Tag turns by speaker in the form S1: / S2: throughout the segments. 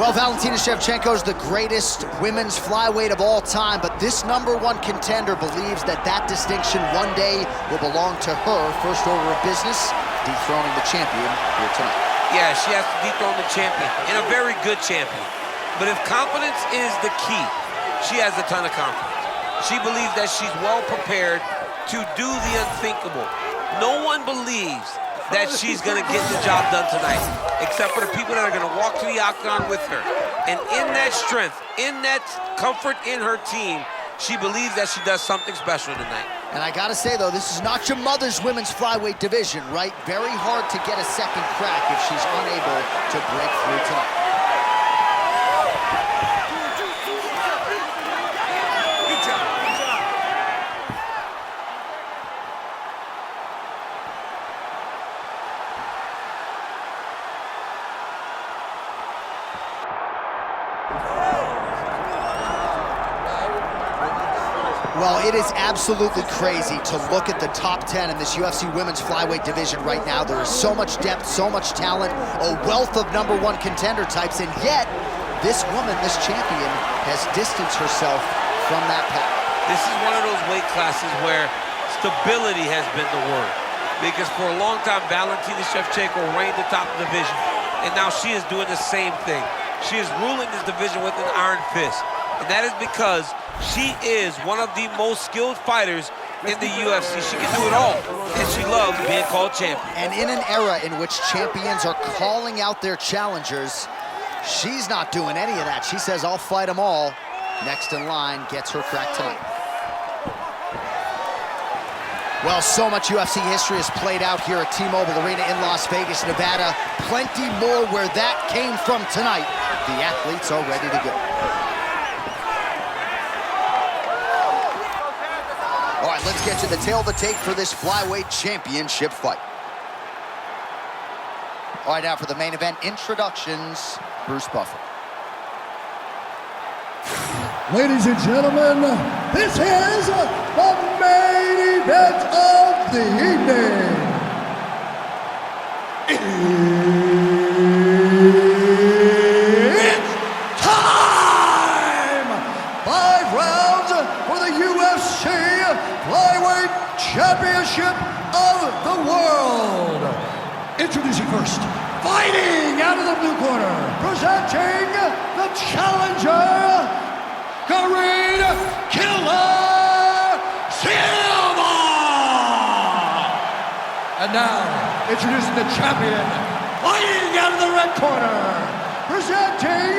S1: Well, Valentina Shevchenko is the greatest women's flyweight of all time, but this #1 contender believes that that distinction one day will belong to her. First order of business, dethroning the champion here tonight.
S2: Yeah, she has to dethrone the champion, and a very good champion. But if confidence is the key, she has a ton of confidence. She believes that she's well prepared to do the unthinkable. No one believes that she's gonna get the job done tonight, except for the people that are gonna walk to the octagon with her. And in that strength, in that comfort in her team, she believes that she does something special tonight.
S1: And I gotta say though, this is not your mother's women's flyweight division, right? Very hard to get a second crack if she's unable to break through tonight. Well, it is absolutely crazy to look at the top 10 in this UFC women's flyweight division right now. There is so much depth, so much talent, a wealth of #1 contender types, and yet this woman, this champion, has distanced herself from that path.
S2: This is one of those weight classes where stability has been the word. Because for a long time, Valentina Shevchenko reigned atop the division, and now she is doing the same thing. She is ruling this division with an iron fist, and that is because she is one of the most skilled fighters in the UFC. She can do it all, and she loves being called champion.
S1: And in an era in which champions are calling out their challengers, she's not doing any of that. She says, I'll fight them all. Next in line gets her crack tonight. Well, so much UFC history has played out here at T-Mobile Arena in Las Vegas, Nevada. Plenty more where that came from tonight. The athletes are ready to go. All right, let's get you the tail of the tape for this flyweight championship fight. All right, now for the main event introductions, Bruce Buffer.
S3: Ladies and gentlemen, this is the main event of the evening. It's time! 5 rounds for the UFC Flyweight Championship of the World. Introducing first, fighting out of the blue corner, presenting the challenger, Karine Silva! And now, introducing the champion, fighting out of the red corner, presenting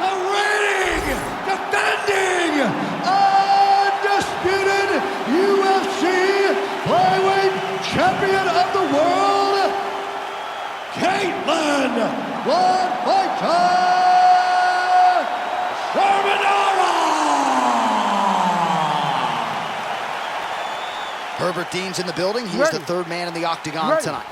S3: the reigning, defending, undisputed UFC Flyweight Champion of the World, Katlyn Cerminara!
S1: Herbert Dean's in the building. He's the third man in the octagon tonight.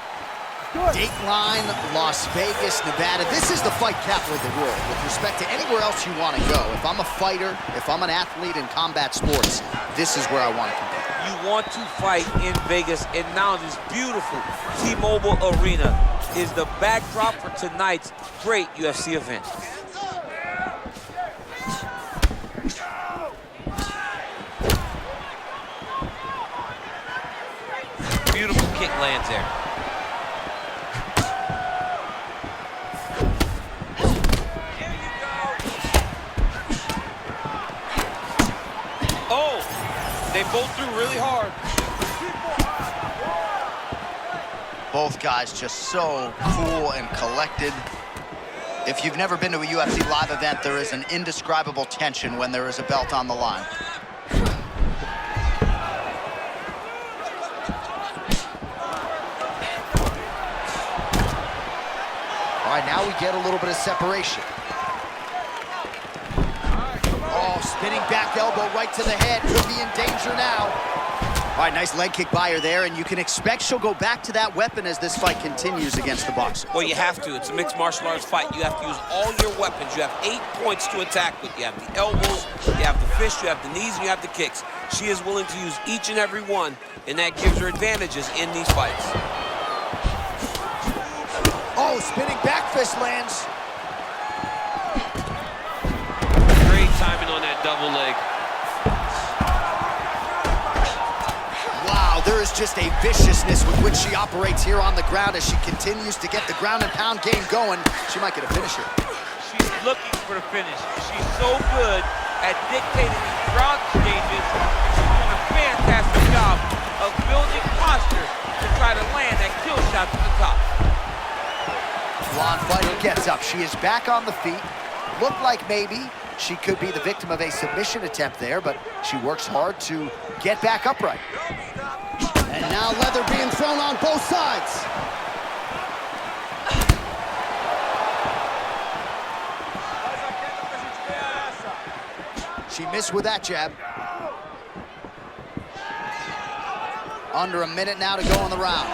S1: Dateline, Las Vegas, Nevada. This is the fight capital of the world with respect to anywhere else you want to go. If I'm a fighter, if I'm an athlete in combat sports, this is where I want to compete.
S2: You want to fight in Vegas, and now this beautiful T-Mobile Arena is the backdrop for tonight's great UFC event. Beautiful kick lands there. Oh, they both threw really hard.
S1: Both guys just so cool and collected. If you've never been to a UFC live event, there is an indescribable tension when there is a belt on the line. All right, now we get a little bit of separation. Oh, spinning back elbow right to the head. Could be in danger now. All right, nice leg kick by her there, and you can expect she'll go back to that weapon as this fight continues against the boxer.
S2: Well, you have to. It's a mixed martial arts fight. You have to use all your weapons. You have 8 points to attack with. You have the elbows, you have the fists, you have the knees, and you have the kicks. She is willing to use each and every one, and that gives her advantages in these fights.
S1: Oh, spinning back fist lands.
S2: double leg.
S1: Wow, there is just a viciousness with which she operates here on the ground as she continues to get the ground and pound game going. She might get a finisher.
S2: She's looking for the finish. She's so good at dictating these ground stages. She's doing a fantastic job of building posture to try to land that kill shot to the top.
S1: Blonde fighter gets up. She is back on the feet. Looked like maybe she could be the victim of a submission attempt there, but she works hard to get back upright.
S4: And now leather being thrown on both sides.
S1: She missed with that jab. Under a minute now to go on the round.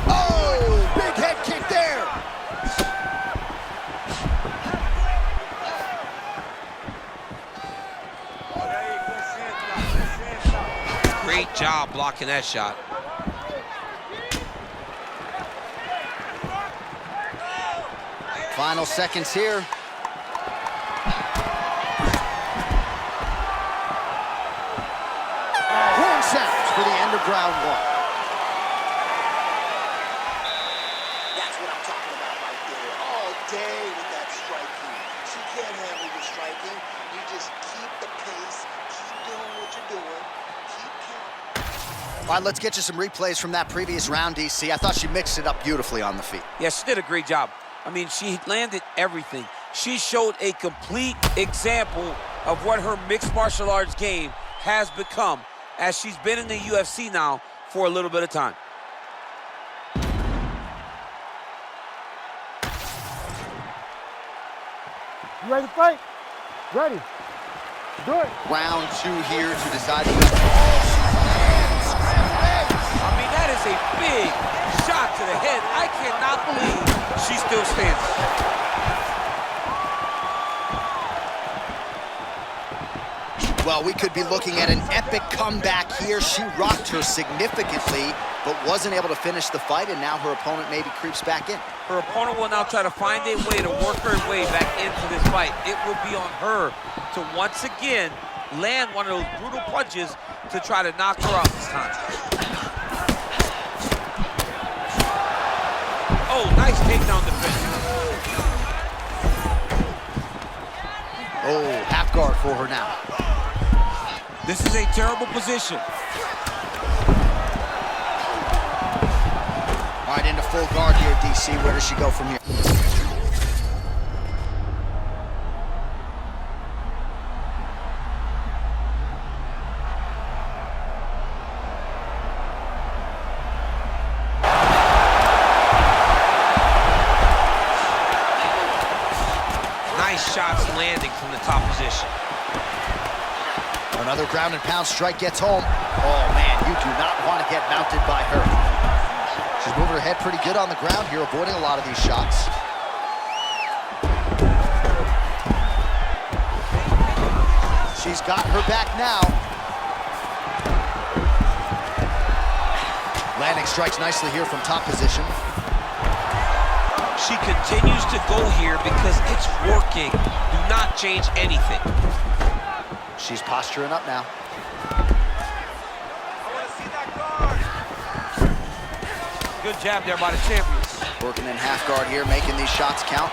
S1: Oh, big head kick there.
S2: Great job blocking that shot.
S1: Final seconds here. Horn sounds for the end of round one.
S4: That's what I'm talking about right there. All day with that striking. She can't handle your striking. You just keep the pace, keep doing what you're doing, keep counting.
S1: All right, let's get you some replays from that previous round, DC. I thought she mixed it up beautifully on the feet.
S2: Yeah, she did a great job. I mean, she landed everything. She showed a complete example of what her mixed martial arts game has become as she's been in the UFC now for a little bit of time.
S5: You ready to fight? Ready. Do it.
S1: Round two here to decide the
S2: I mean, that is a big shot to the head. I cannot believe she still stands.
S1: Well, we could be looking at an epic comeback here. She rocked her significantly, but wasn't able to finish the fight, and now her opponent maybe creeps back in.
S2: Her opponent will now try to find a way to work her way back into this fight. It will be on her to once again land one of those brutal punches to try to knock her out this time. Oh, nice takedown defense.
S1: Oh, half guard for her now.
S2: This is a terrible position.
S1: All right, into full guard here, DC. Where does she go from here?
S2: Nice shots landing from the top position.
S1: Another ground and pound strike gets home. Oh, man, you do not want to get mounted by her. She's moving her head pretty good on the ground here, avoiding a lot of these shots. She's got her back now. Landing strikes nicely here from top position.
S2: She continues to go here because it's working. Do not change anything.
S1: She's posturing up now.
S2: Good jab there by the champions.
S1: Working in half guard here, making these shots count.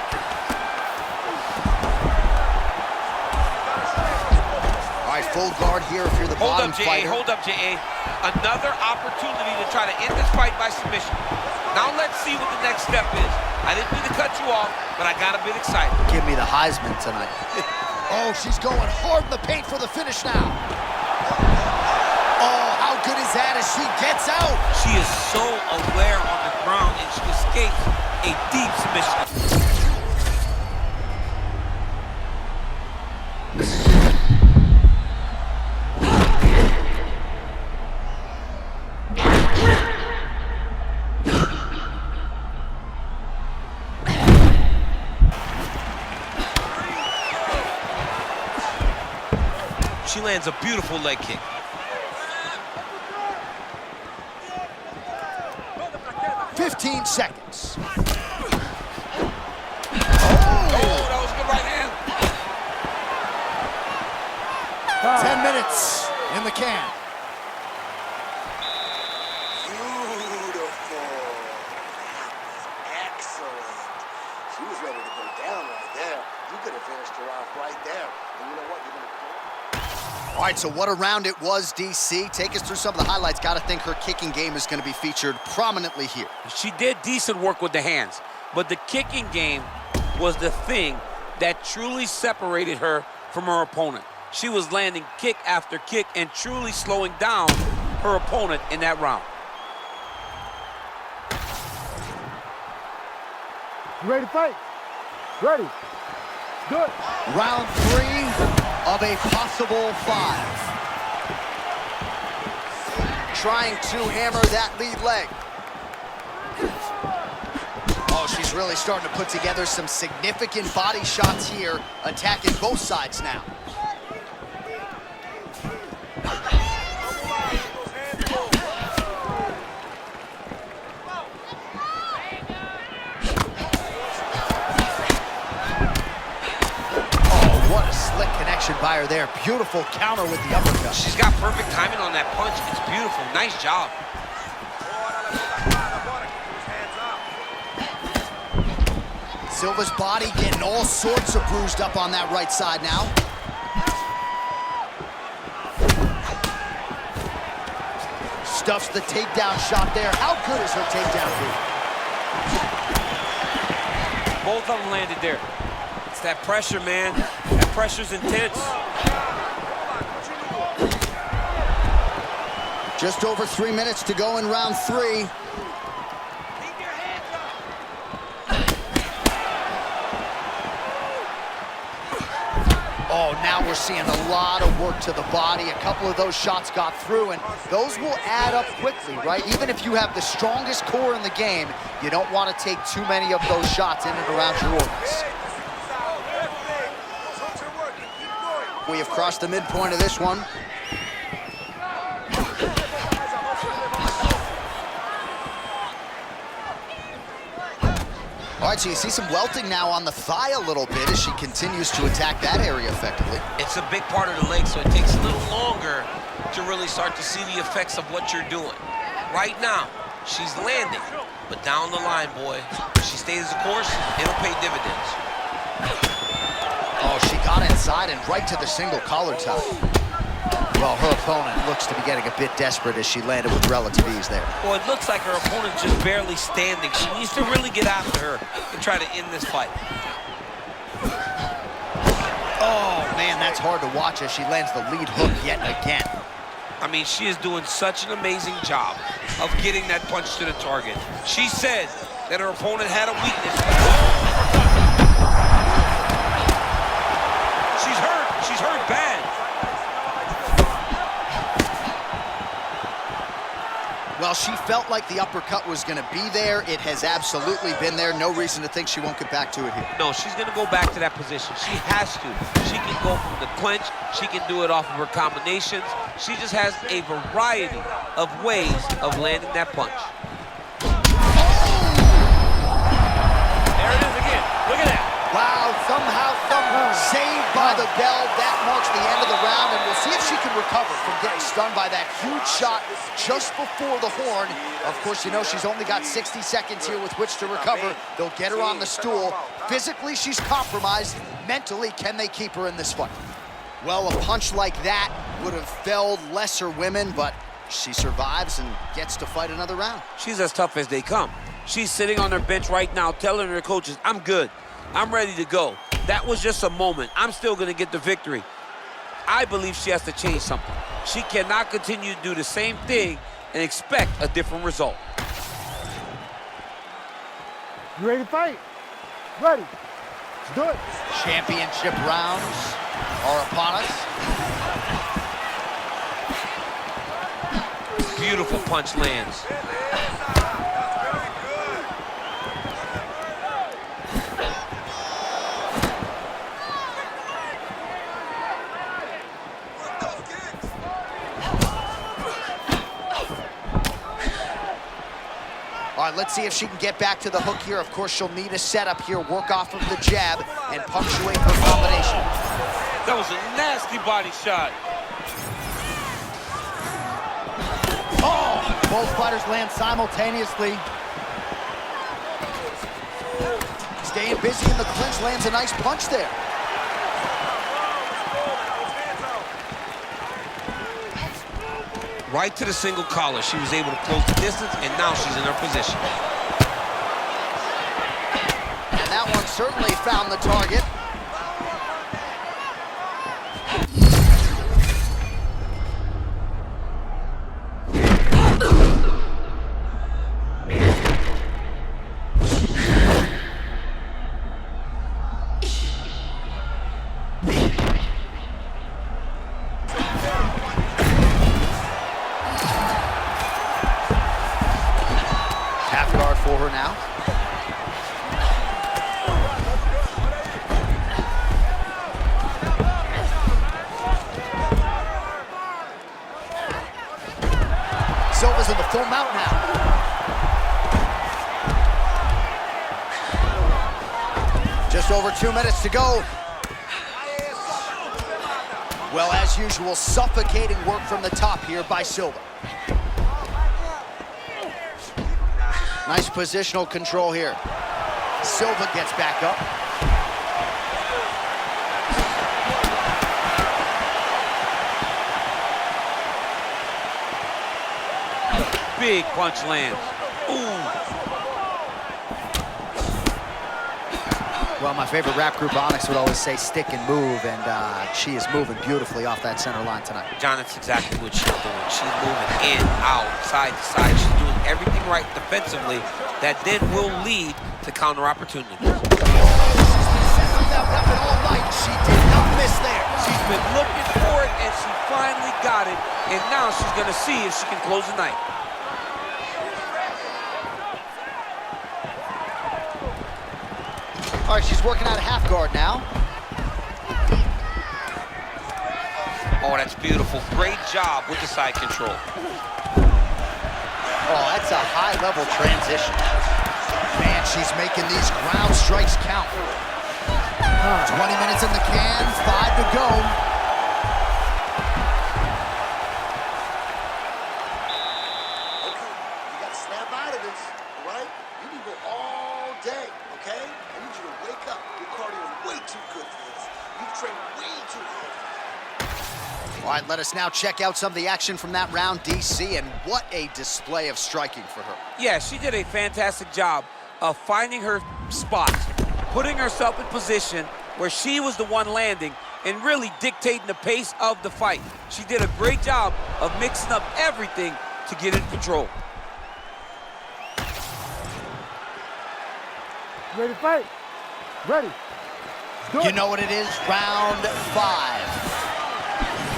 S1: All right, full guard here if you're the bottom fighter.
S2: Hold up, J.A. Another opportunity to try to end this fight by submission. Now let's see what the next step is. I didn't mean to cut you off, but I got a bit excited.
S1: Give me the Heisman tonight. Oh, she's going hard in the paint for the finish now. Oh, how good is that as she gets out?
S2: She is so aware on the ground, and she escapes a deep submission. She lands a beautiful leg kick.
S1: "15 seconds.
S3: minutes in the can.
S4: Beautiful. Excellent. She was ready to go down right there. You could have finished her off right there. And you know what? You're going to...
S1: All right, so what a round it was, DC. Take us through some of the highlights. Got to think her kicking game is going to be featured prominently here.
S2: She did decent work with the hands, but the kicking game was the thing that truly separated her from her opponent. She was landing kick after kick and truly slowing down her opponent in that round.
S5: You ready to fight? Ready. Good.
S1: Round 3 of a possible 5. Trying to hammer that lead leg. Oh, she's really starting to put together some significant body shots here, attacking both sides now. By her there. Beautiful counter with the uppercut.
S2: She's got perfect timing on that punch. It's beautiful. Nice job.
S1: Silva's body getting all sorts of bruised up on that right side now. Stuffs the takedown shot there. How good is her takedown move?
S2: Both of them landed there. It's that pressure, man. That pressure's intense.
S1: Just over 3 minutes to go in round 3. Oh, now we're seeing a lot of work to the body. A couple of those shots got through, and those will add up quickly, right? Even if you have the strongest core in the game, you don't want to take too many of those shots in and around your organs. We have crossed the midpoint of this one. All right, so you see some welting now on the thigh a little bit as she continues to attack that area effectively.
S2: It's a big part of the leg, so it takes a little longer to really start to see the effects of what you're doing. Right now, she's landing, but down the line, boy, if she stays the course, it'll pay dividends.
S1: Oh, she got inside and right to the single collar tie. Well, her opponent looks to be getting a bit desperate as she landed with relative ease there.
S2: Well, it looks like her opponent's just barely standing. She needs to really get after her and try to end this fight.
S1: Oh, man, that's hard to watch as she lands the lead hook yet again.
S2: I mean, she is doing such an amazing job of getting that punch to the target. She said that her opponent had a weakness. She's hurt. She's hurt bad.
S1: Well, she felt like the uppercut was going to be there. It has absolutely been there. No reason to think she won't get back to it here.
S2: No, she's going to go back to that position. She has to. She can go from the clinch. She can do it off of her combinations. She just has a variety of ways of landing that punch.
S1: There it is again. Look at that. Wow, somehow, saved by the bell. That marks the end of the round, and we'll see if she can recover from getting stunned by that huge shot just before the horn. Of course, you know she's only got 60 seconds here with which to recover. They'll get her on the stool. Physically, she's compromised. Mentally, can they keep her in this fight? Well, a punch like that would have felled lesser women, but she survives and gets to fight another round.
S2: She's as tough as they come. She's sitting on her bench right now telling her coaches, I'm good. I'm ready to go. That was just a moment. I'm still going to get the victory. I believe she has to change something. She cannot continue to do the same thing and expect a different result.
S5: You ready to fight? Ready. Let's do it.
S1: Championship rounds are upon us.
S2: Beautiful punch lands.
S1: All right, let's see if she can get back to the hook here. Of course, she'll need a setup here, work off of the jab, and punctuate her combination.
S2: That was a nasty body shot.
S1: Oh, both fighters land simultaneously. Staying busy in the clinch, lands a nice punch there.
S2: Right to the single collar. She was able to close the distance, and now she's in her position.
S1: And that one certainly found the target. Half guard for her now. Silva's in the full mount now. Just over 2 minutes to go. Well, as usual, suffocating work from the top here by Silva. Nice positional control here. Silva gets back up.
S2: Big punch lands. Ooh.
S1: Well, my favorite rap group, Onyx, would always say stick and move, and she is moving beautifully off that center line tonight.
S2: John, that's exactly what she's doing. She's moving in, out, side to side. She's doing everything right defensively that then will lead to counter opportunities.
S1: She's been setting that weapon all night. She did not miss there.
S2: She's been looking for it, and she finally got it. And now she's going to see if she can close the night.
S1: All right, she's working out of half guard now.
S2: Oh, that's beautiful. Great job with the side control.
S1: Oh, that's a high-level transition. Man, she's making these ground strikes count. 20 minutes in the can, 5 to go.
S4: Okay, you gotta snap out of this, all right? You can go all day, okay? I need you to wake up. Your cardio is way too good for this. You've trained way too hard.
S1: All right, let us now check out some of the action from that round, DC, and what a display of striking for her.
S2: Yeah, she did a fantastic job of finding her spots, putting herself in position where she was the one landing and really dictating the pace of the fight. She did a great job of mixing up everything to get in control.
S5: Ready to fight? Ready. Do
S1: You
S5: it.
S1: know what it is? Round 5.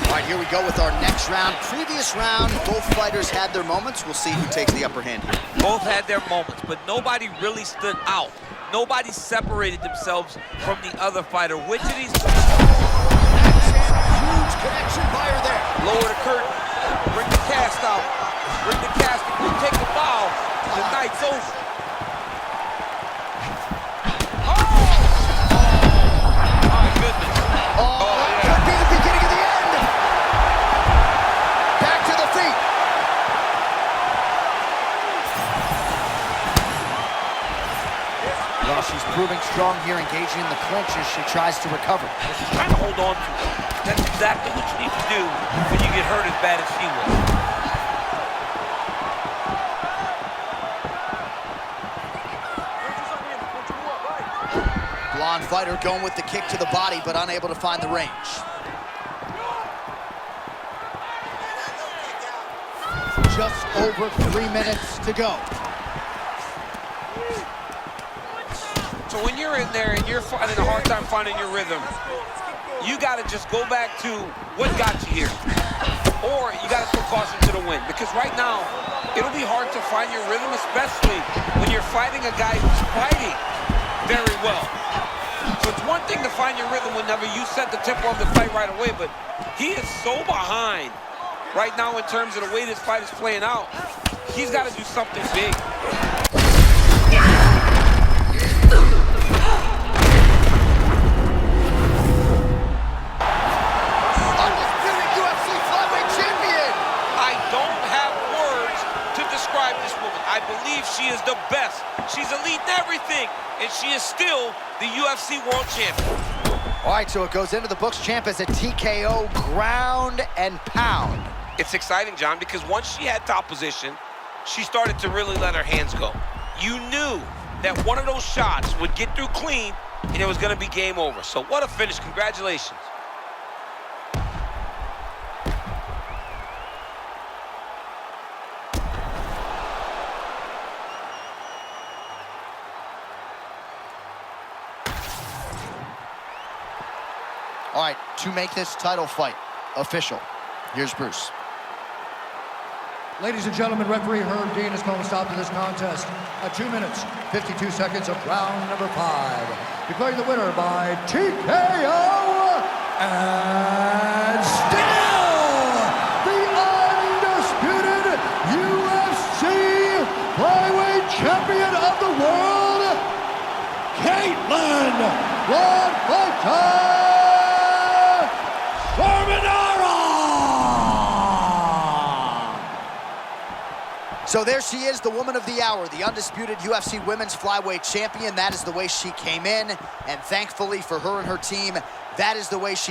S1: All right, here we go with our next round. Previous round, both fighters had their moments. We'll see who takes the upper hand here.
S2: Both had their moments, but nobody really stood out. Nobody separated themselves from the other fighter. Which of these...
S1: Huge connection by her there.
S2: Lower the curtain, bring the cast out, bring the casket, you take the bow, the night's over. Oh! My goodness.
S1: Oh, could be the beginning of the end. Back to the feet. Well, she's proving strong here, engaging in the clinch as she tries to recover.
S2: She's trying to hold on to it. That's exactly what you need to do when you get hurt as bad as she was.
S1: Blonde fighter going with the kick to the body, but unable to find the range. Just over 3 minutes to go.
S2: So when you're in there and you're finding a hard time finding your rhythm, you got to just go back to what got you here. Or you got to throw caution to the wind. Because right now, it'll be hard to find your rhythm, especially when you're fighting a guy who's fighting very well. So it's one thing to find your rhythm whenever you set the tempo of the fight right away, but he is so behind right now in terms of the way this fight is playing out. He's got to do something big.
S1: Undisputed UFC
S2: believes she is the best. She's elite in everything, and she is still the UFC World Champion.
S1: All right, so it goes into the books. Champ as a TKO, ground and pound.
S2: It's exciting, John, because once she had top position, she started to really let her hands go. You knew that one of those shots would get through clean, and it was going to be game over. So what a finish. Congratulations.
S1: All right, to make this title fight official, here's Bruce.
S3: Ladies and gentlemen, referee Herb Dean has called a stop to this contest at 2 minutes, 52 seconds of round number 5. Declaring the winner by TKO, and still the undisputed UFC flyweight champion of the world, Katlyn Cerminara!
S1: So there she is, the woman of the hour, the undisputed UFC Women's Flyweight Champion. That is the way she came in, and thankfully for her and her team, that is the way she